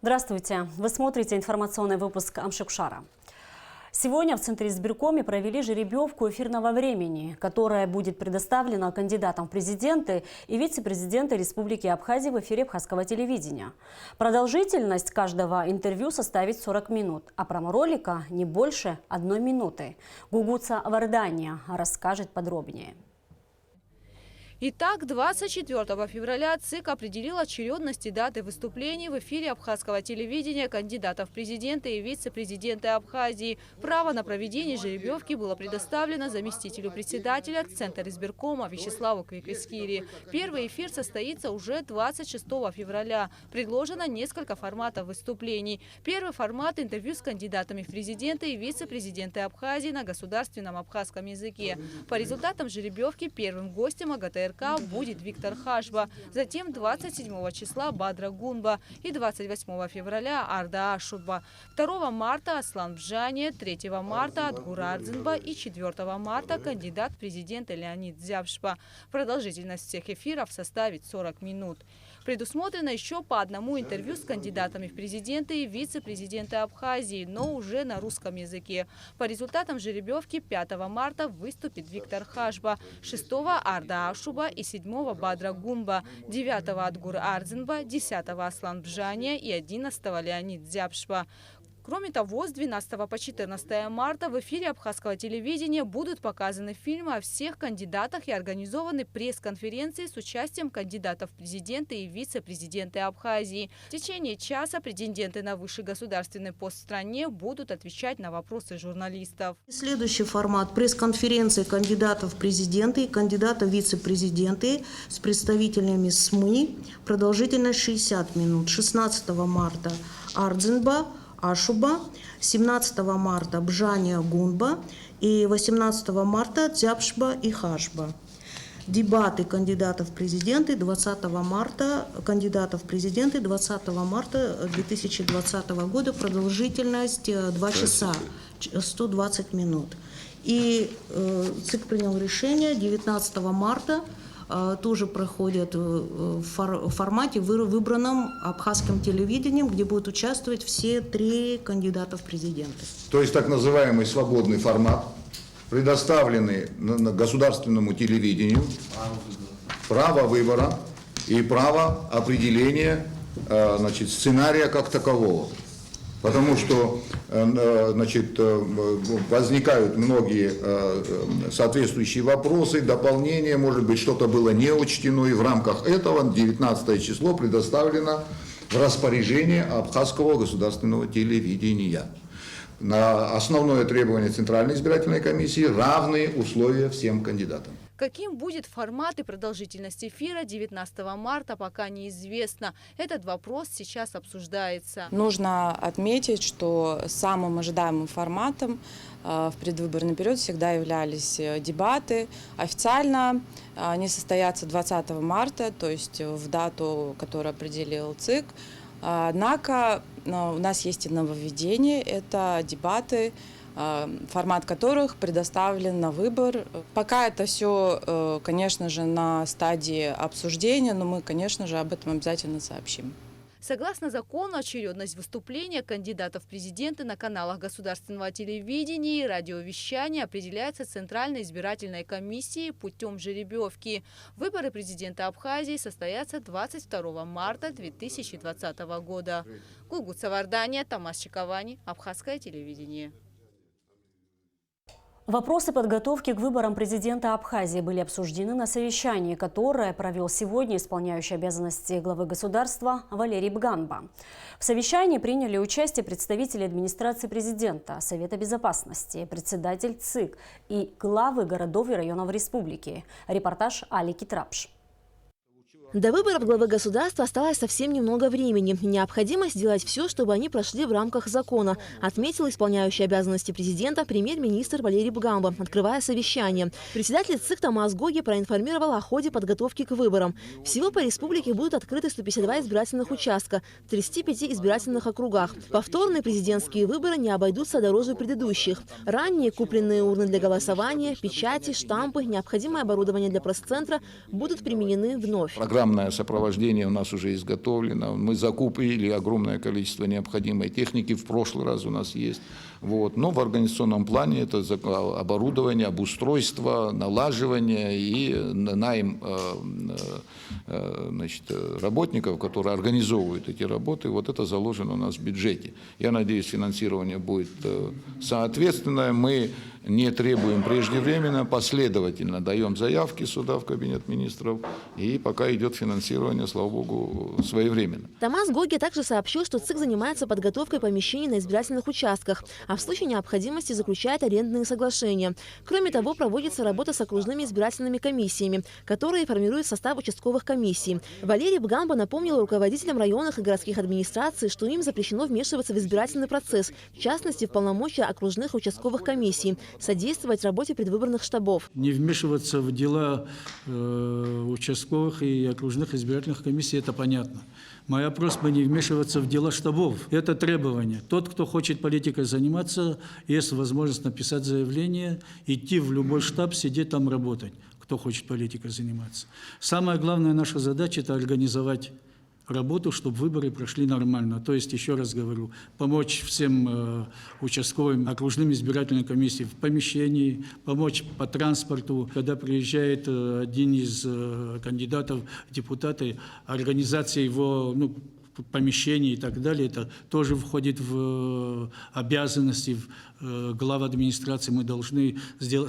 Здравствуйте! Вы смотрите информационный выпуск Амшикшара. Сегодня в Центре избиркома провели жеребьевку эфирного времени, которая будет предоставлена кандидатам в президенты и вице-президенты Республики Абхазия в эфире абхазского телевидения. Продолжительность каждого интервью составит 40 минут, а промо-ролика не больше 1 минуты. Гугуца Вардания расскажет подробнее. Итак, 24 февраля ЦИК определил очередность и даты выступлений в эфире абхазского телевидения кандидатов в президенты и вице-президенты Абхазии. Право на проведение жеребьевки было предоставлено заместителю председателя Центра избиркома Вячеславу Квиквискири. Первый эфир состоится уже 26 февраля. Предложено несколько форматов выступлений. Первый формат – интервью с кандидатами в президенты и вице-президенты Абхазии на государственном абхазском языке. По результатам жеребьевки первым гостем АГТРК будет Виктор Хашба, затем 27 числа Бадра Гунба и 28 февраля Арда Ашуба, 2 марта Аслан Бжания, 3 марта Адгур Ардзинба и 4 марта кандидат в президенты Леонид Зябшба. Продолжительность всех эфиров составит 40 минут. Предусмотрено еще по одному интервью с кандидатами в президенты и вице-президенты Абхазии, но уже на русском языке. По результатам жеребьевки 5 марта выступит Виктор Хашба, 6 Арда Ашуба и 7 Бадра Гунба, 9 Адгур Ардзинба, 10 Аслан Бжания и 11 Леонид Зябшба. Кроме того, с 12 по 14 марта в эфире абхазского телевидения будут показаны фильмы о всех кандидатах и организованы пресс-конференции с участием кандидатов в президенты и вице-президенты Абхазии. В течение часа претенденты на высший государственный пост в стране будут отвечать на вопросы журналистов. Следующий формат – пресс-конференции кандидатов в президенты и кандидатов в вице-президенты с представителями СМИ. Продолжительность 60 минут. 16 марта Ардзинба, Ашуба, 17 марта Бжания Гунба и 18 марта Дзябшба и Хашба. Дебаты кандидатов в президенты 20 марта, 20 марта 2020 года, продолжительность 2 часа, 120 минут. И ЦИК принял решение 19 марта тоже проходят в формате, выбранном абхазским телевидением, где будут участвовать все 3 кандидата в президенты. То есть так называемый свободный формат, предоставленный государственному телевидению, право выбора и право определения сценария как такового. Потому что возникают многие соответствующие вопросы, дополнения, может быть, что-то было не учтено, и в рамках этого 19 число предоставлено в распоряжение абхазского государственного телевидения. На основное требование Центральной избирательной комиссии – равные условия всем кандидатам. Каким будет формат и продолжительность эфира 19 марта, пока неизвестно. Этот вопрос сейчас обсуждается. Нужно отметить, что самым ожидаемым форматом в предвыборный период всегда являлись дебаты. Официально они состоятся 20 марта, то есть в дату, которую определил ЦИК. Однако у нас есть и нововведение – это дебаты, формат которых предоставлен на выбор. Пока это все, конечно же, на стадии обсуждения, но мы, конечно же, об этом обязательно сообщим. Согласно закону, очередность выступления кандидатов в президенты на каналах государственного телевидения и радиовещания определяется Центральной избирательной комиссией путем жеребьевки. Выборы президента Абхазии состоятся 22 марта 2020 года. Гугуца Вардания, Тамас Чиковани, Абхазское телевидение. Вопросы подготовки к выборам президента Абхазии были обсуждены на совещании, которое провел сегодня исполняющий обязанности главы государства Валерий Бганба. В совещании приняли участие представители администрации президента, Совета безопасности, председатель ЦИК и главы городов и районов республики. Репортаж Алики Трапш. До выборов главы государства осталось совсем немного времени. Необходимо сделать все, чтобы они прошли в рамках закона, отметил исполняющий обязанности президента премьер-министр Валерий Бганба, открывая совещание. Председатель ЦИК Тамас Гоги проинформировал о ходе подготовки к выборам. Всего по республике будут открыты 152 избирательных участка в 35 избирательных округах. Повторные президентские выборы не обойдутся дороже предыдущих. Ранние купленные урны для голосования, печати, штампы, необходимое оборудование для пресс-центра будут применены вновь. программное сопровождение у нас уже изготовлено. Мы закупили огромное количество необходимой техники, в прошлый раз у нас есть. Вот. Но в организационном плане это оборудование, обустройство, налаживание и найм работников, которые организовывают эти работы. Вот это заложено у нас в бюджете. Я надеюсь, финансирование будет соответственное. Мы не требуем преждевременно, последовательно даем заявки сюда, в Кабинет министров, и пока идет финансирование, слава богу, своевременно. Томас Гоги также сообщил, что ЦИК занимается подготовкой помещений на избирательных участках, а в случае необходимости заключает арендные соглашения. Кроме того, проводится работа с окружными избирательными комиссиями, которые формируют состав участковых комиссий. Валерий Бгамба напомнил руководителям районных и городских администраций, что им запрещено вмешиваться в избирательный процесс, в частности, в полномочия окружных и участковых комиссий, содействовать работе предвыборных штабов. Не вмешиваться в дела участковых и окружных избирательных комиссий – это понятно. Моя просьба не вмешиваться в дела штабов. Это требование. Тот, кто хочет политикой заниматься, есть возможность написать заявление, идти в любой штаб, сидеть там работать, кто хочет политикой заниматься. Самая главная наша задача – это организовать работу, чтобы выборы прошли нормально. То есть, еще раз говорю, помочь всем участковым, окружным избирательным комиссиям в помещении, помочь по транспорту. Когда приезжает один из кандидатов в депутаты, организация его помещений и так далее, это тоже входит в обязанности глав администрации. Мы должны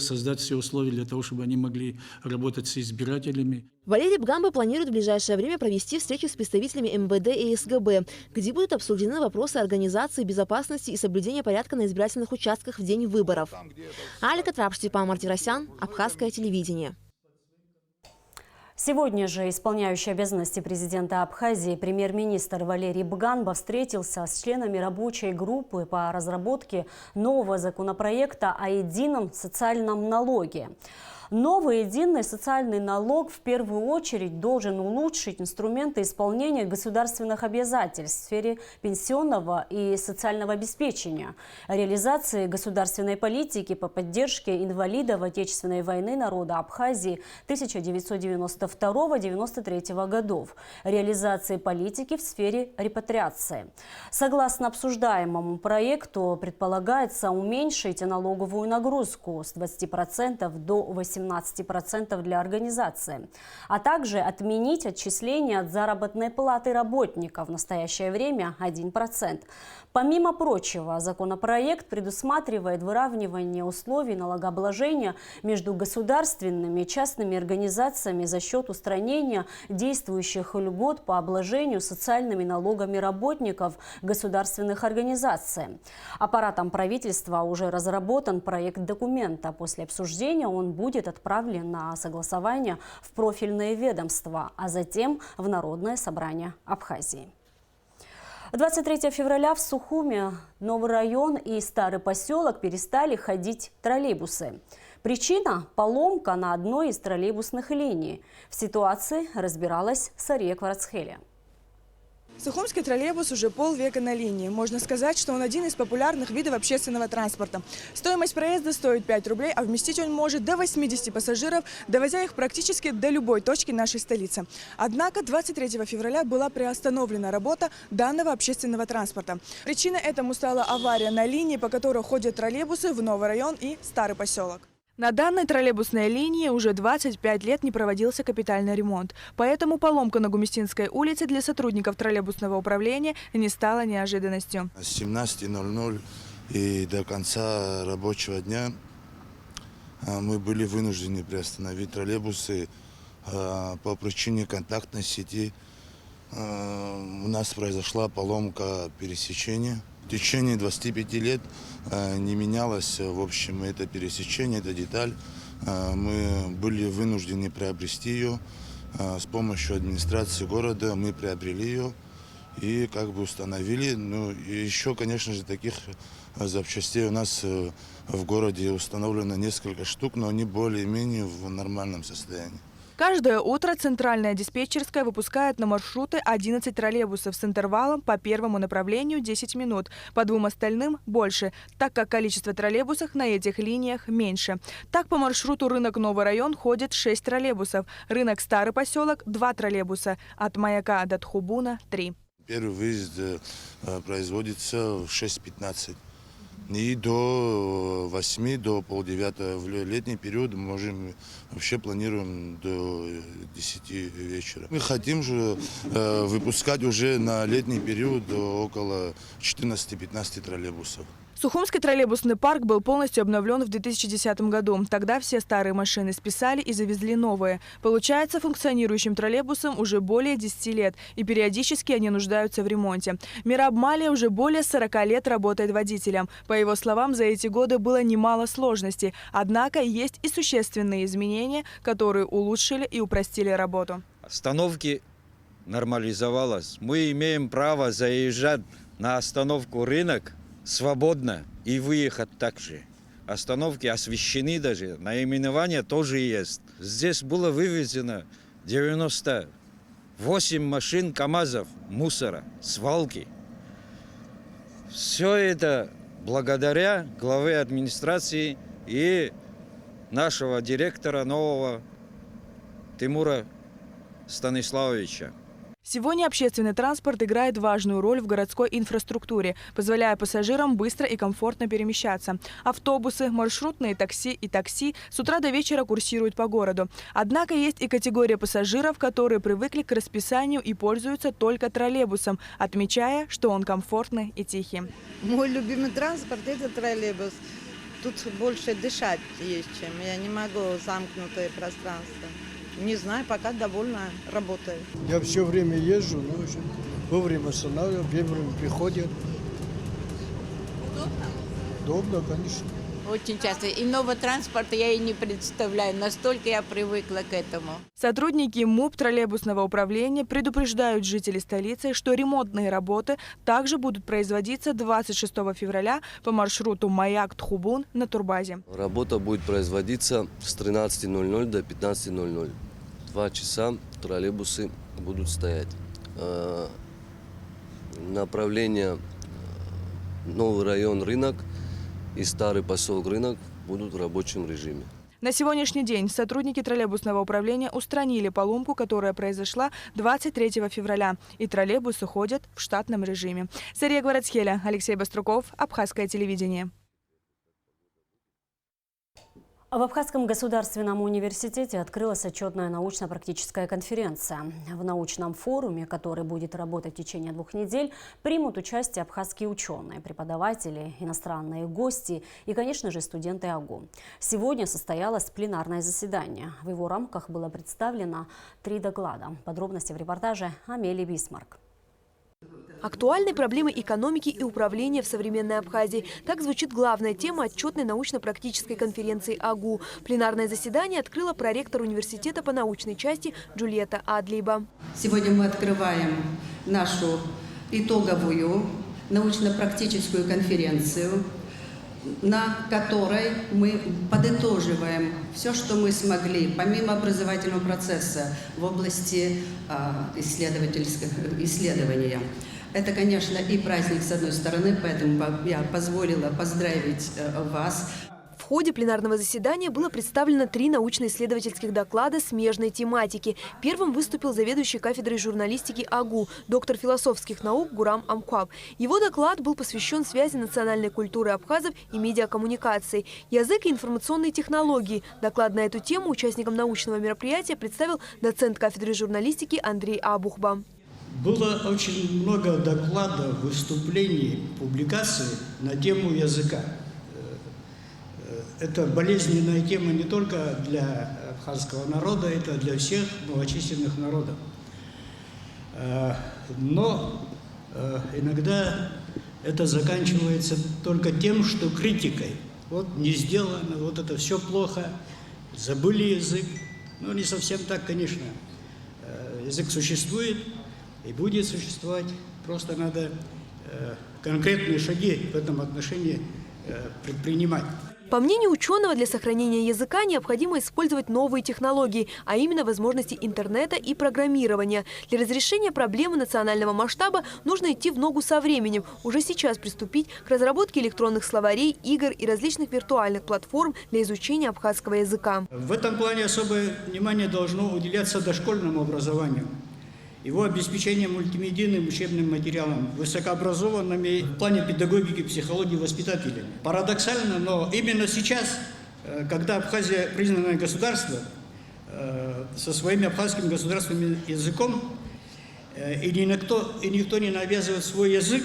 создать все условия для того, чтобы они могли работать с избирателями. Валерий Бгамба планирует в ближайшее время провести встречу с представителями МВД и СГБ, где будут обсуждены вопросы организации, безопасности и соблюдения порядка на избирательных участках в день выборов. Алика Трап, Степан Мартиросян, Абхазское телевидение. Сегодня же исполняющий обязанности президента Абхазии премьер-министр Валерий Бгамба встретился с членами рабочей группы по разработке нового законопроекта о едином социальном налоге. Новый единый социальный налог в первую очередь должен улучшить инструменты исполнения государственных обязательств в сфере пенсионного и социального обеспечения, реализации государственной политики по поддержке инвалидов Отечественной войны народа Абхазии 1992-1993 годов, реализации политики в сфере репатриации. Согласно обсуждаемому проекту, предполагается уменьшить налоговую нагрузку с 20% до 18% для организации, а также отменить отчисления от заработной платы работника, в настоящее время 1%. Помимо прочего, законопроект предусматривает выравнивание условий налогообложения между государственными и частными организациями за счет устранения действующих льгот по обложению социальными налогами работников государственных организаций. Аппаратом правительства уже разработан проект документа. После обсуждения он будет отправлен на согласование в профильные ведомства, а затем в Народное собрание Абхазии. 23 февраля в Сухуме, Новый район и Старый поселок перестали ходить троллейбусы. Причина – поломка на одной из троллейбусных линий. В ситуации разбиралась Сария Кварцхеля. Сухумский троллейбус уже полвека на линии. Можно сказать, что он один из популярных видов общественного транспорта. Стоимость проезда стоит 5 рублей, а вместить он может до 80 пассажиров, довозя их практически до любой точки нашей столицы. Однако 23 февраля была приостановлена работа данного общественного транспорта. Причиной этому стала авария на линии, по которой ходят троллейбусы в Новый район и Старый поселок. На данной троллейбусной линии уже 25 лет не проводился капитальный ремонт. Поэтому поломка на Гумистинской улице для сотрудников троллейбусного управления не стала неожиданностью. С 17:00 и до конца рабочего дня мы были вынуждены приостановить троллейбусы по причине контактной сети. У нас произошла поломка пересечения. В течение 25 лет не менялось, в общем, это пересечение, эта деталь. Мы были вынуждены приобрести ее. С помощью администрации города мы приобрели ее и установили. Ну, и еще, конечно же, таких запчастей у нас в городе установлено несколько штук, но они более-менее в нормальном состоянии. Каждое утро центральная диспетчерская выпускает на маршруты 11 троллейбусов с интервалом по первому направлению 10 минут, по двум остальным – больше, так как количество троллейбусов на этих линиях меньше. Так по маршруту рынок Новый район ходит 6 троллейбусов, рынок Старый поселок – 2 троллейбуса, от Маяка до Тхубуна – 3. Первый выезд производится в 6:15. И до 8, до полдевятого. В летний период мы вообще планируем до 10 вечера. Мы хотим же выпускать уже на летний период около 14-15 троллейбусов. Сухумский троллейбусный парк был полностью обновлен в 2010 году. Тогда все старые машины списали и завезли новые. Получается, функционирующим троллейбусам уже более 10 лет, и периодически они нуждаются в ремонте. Мираб Мали уже более 40 лет работает водителем. По его словам, за эти годы было немало сложностей. Однако есть и существенные изменения, которые улучшили и упростили работу. Остановки нормализовалась. Мы имеем право заезжать на остановку «Рынок» свободно и выехать также. Остановки освещены даже, наименование тоже есть. Здесь было вывезено 98 машин КАМАЗов мусора, свалки. Все это благодаря главе администрации и нашего директора нового Тимура Станиславовича. Сегодня общественный транспорт играет важную роль в городской инфраструктуре, позволяя пассажирам быстро и комфортно перемещаться. Автобусы, маршрутные такси и такси с утра до вечера курсируют по городу. Однако есть и категория пассажиров, которые привыкли к расписанию и пользуются только троллейбусом, отмечая, что он комфортный и тихий. Мой любимый транспорт – это троллейбус. Тут больше дышать есть, чем. Я не могу замкнутое пространство. Не знаю, пока довольно работаю. Я все время езжу, но вовремя останавливаю, вовремя приходят. Удобно? Удобно, конечно. Очень часто. Иного транспорта я и не представляю. Настолько я привыкла к этому. Сотрудники МУП троллейбусного управления предупреждают жителей столицы, что ремонтные работы также будут производиться 26 февраля по маршруту Маяк-Тхубун на турбазе. Работа будет производиться с 13:00 до 15:00. 2 часа троллейбусы будут стоять. Направление Новый район Рынок и Старый поселок Рынок будут в рабочем режиме. На сегодняшний день сотрудники троллейбусного управления устранили поломку, которая произошла 23 февраля, и троллейбусы ходят в штатном режиме. Сария Гварацхеля, Алексей Баструков, Абхазское телевидение. В Абхазском государственном университете открылась отчетная научно-практическая конференция. В научном форуме, который будет работать в течение 2 недель, примут участие абхазские ученые, преподаватели, иностранные гости и, конечно же, студенты АГУ. Сегодня состоялось пленарное заседание. В его рамках было представлено 3 доклада. Подробности в репортаже Амелии Бисмарк. Актуальны проблемы экономики и управления в современной Абхазии. Так звучит главная тема отчетной научно-практической конференции АГУ. Пленарное заседание открыла проректор университета по научной части Джульетта Адлиба. Сегодня мы открываем нашу итоговую научно-практическую конференцию, на которой мы подытоживаем все, что мы смогли, помимо образовательного процесса в области исследования. Это, конечно, и праздник с одной стороны, поэтому я позволила поздравить вас. В ходе пленарного заседания было представлено 3 научно-исследовательских доклада смежной тематики. Первым выступил заведующий кафедрой журналистики АГУ, доктор философских наук Гурам Амкхаб. Его доклад был посвящен связи национальной культуры абхазов и медиакоммуникаций, язык и информационные технологии. Доклад на эту тему участникам научного мероприятия представил доцент кафедры журналистики Андрей Абухба. Было очень много докладов, выступлений, публикаций на тему языка. Это болезненная тема не только для абхазского народа, это для всех малочисленных народов. Но иногда это заканчивается только тем, что критикой. Вот не сделано, вот это все плохо, забыли язык. Ну, не совсем так, конечно. Язык существует и будет существовать. Просто надо конкретные шаги в этом отношении предпринимать. По мнению ученого, для сохранения языка необходимо использовать новые технологии, а именно возможности интернета и программирования. Для разрешения проблемы национального масштаба нужно идти в ногу со временем. Уже сейчас приступить к разработке электронных словарей, игр и различных виртуальных платформ для изучения абхазского языка. В этом плане особое внимание должно уделяться дошкольному образованию. Его обеспечение мультимедийным учебным материалом, высокообразованными в плане педагогики, психологии воспитателями. Парадоксально, но именно сейчас, когда Абхазия признанное государство, со своим абхазским государственным языком, и никто не навязывает свой язык,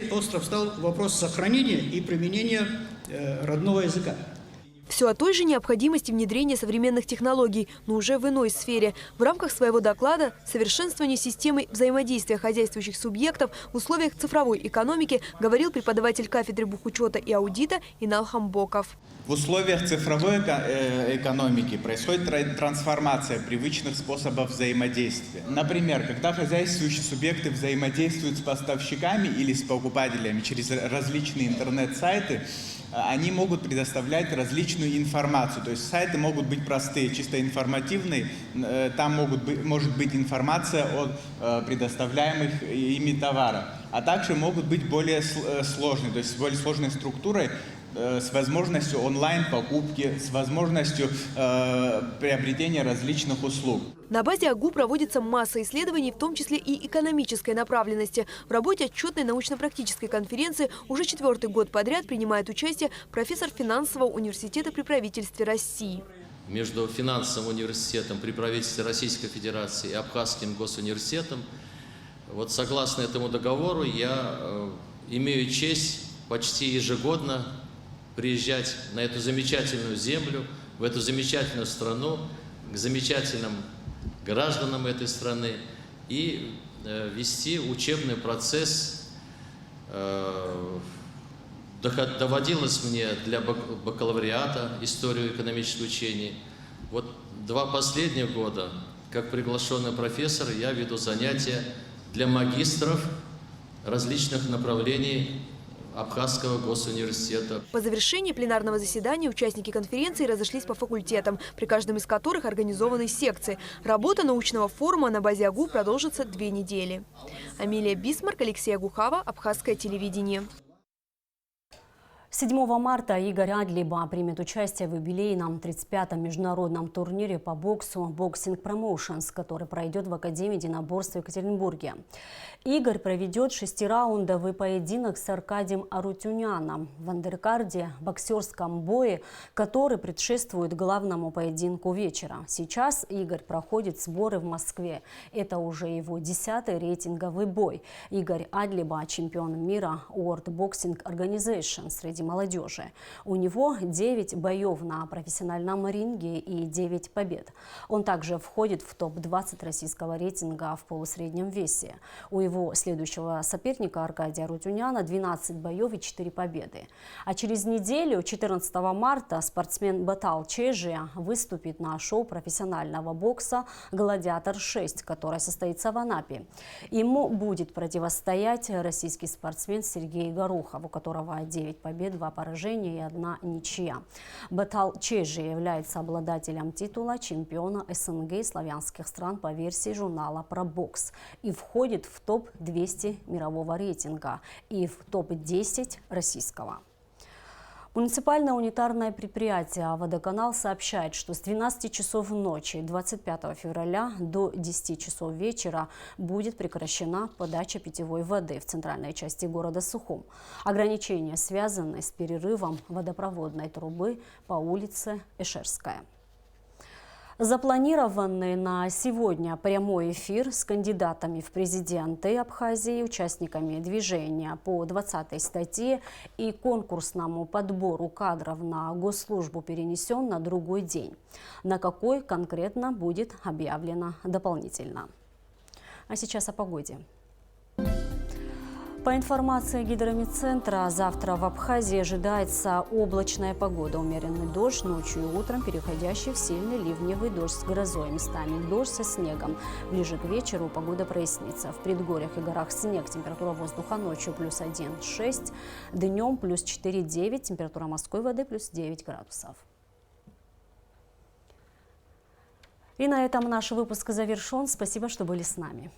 остро встал вопрос сохранения и применения родного языка. Все о той же необходимости внедрения современных технологий, но уже в иной сфере. В рамках своего доклада «Совершенствование системы взаимодействия хозяйствующих субъектов в условиях цифровой экономики» говорил преподаватель кафедры бухучета и аудита Инал Хамбоков. В условиях цифровой экономики происходит трансформация привычных способов взаимодействия. Например, когда хозяйствующие субъекты взаимодействуют с поставщиками или с покупателями через различные интернет-сайты, они могут предоставлять различную информацию. То есть сайты могут быть простые, чисто информативные. Там может быть информация о предоставляемых ими товарах. А также могут быть более сложные, то есть с более сложной структурой, с возможностью онлайн-покупки, с возможностью приобретения различных услуг. На базе АГУ проводится масса исследований, в том числе и экономической направленности. В работе отчетной научно-практической конференции уже 4-й год подряд принимает участие профессор финансового университета при правительстве России. Между финансовым университетом при правительстве Российской Федерации и Абхазским госуниверситетом, вот согласно этому договору, я имею честь почти ежегодно приезжать на эту замечательную землю, в эту замечательную страну, к замечательным гражданам этой страны и вести учебный процесс. Доводилось мне для бакалавриата историю экономических учений. Вот 2 последних года, как приглашенный профессор, я веду занятия для магистров различных направлений Абхазского госуниверситета. По завершении пленарного заседания участники конференции разошлись по факультетам, при каждом из которых организованы секции. Работа научного форума на базе АГУ продолжится 2 недели. Амелия Бисмарк, Алексей Агухава, Абхазское телевидение. 7 марта Игорь Адлиба примет участие в юбилейном 35-м международном турнире по боксу «Боксинг Промоушенс», который пройдет в Академии единоборства в Екатеринбурге. Игорь проведет 6-раундовый поединок с Аркадием Арутюняном в андеркарде боксерском бое, который предшествует главному поединку вечера. Сейчас Игорь проходит сборы в Москве. Это уже его 10-й рейтинговый бой. Игорь Адлиба – чемпион мира World Boxing Organization среди молодежи. У него 9 боев на профессиональном ринге и 9 побед. Он также входит в топ-20 российского рейтинга в полусреднем весе. У его следующего соперника Аркадия Арутюняна 12 боев и 4 победы. А через неделю, 14 марта, спортсмен Батал Чежия выступит на шоу профессионального бокса «Гладиатор-6», которое состоится в Анапе. Ему будет противостоять российский спортсмен Сергей Горохов, у которого 9 побед, 2 поражения и 1 ничья. Батал Чежия является обладателем титула чемпиона СНГ и славянских стран по версии журнала «Про бокс» и входит в топ-200 мирового рейтинга и в топ-10 российского. Муниципальное унитарное предприятие «Водоканал» сообщает, что с 12 часов ночи 25 февраля до 10 часов вечера будет прекращена подача питьевой воды в центральной части города Сухум. Ограничения связаны с перерывом водопроводной трубы по улице Эшерская. Запланированный на сегодня прямой эфир с кандидатами в президенты Абхазии, участниками движения по 20-й статье и конкурсному подбору кадров на госслужбу перенесен на другой день. На какой конкретно будет объявлено дополнительно. А сейчас о погоде. По информации гидромедцентра, завтра в Абхазии ожидается облачная погода. Умеренный дождь ночью и утром, переходящий в сильный ливневый дождь с грозой. Местами дождь со снегом. Ближе к вечеру погода прояснится. В предгорьях и горах снег. Температура воздуха ночью плюс 1,6. Днем плюс 4,9. Температура морской воды плюс 9 градусов. И на этом наш выпуск завершен. Спасибо, что были с нами.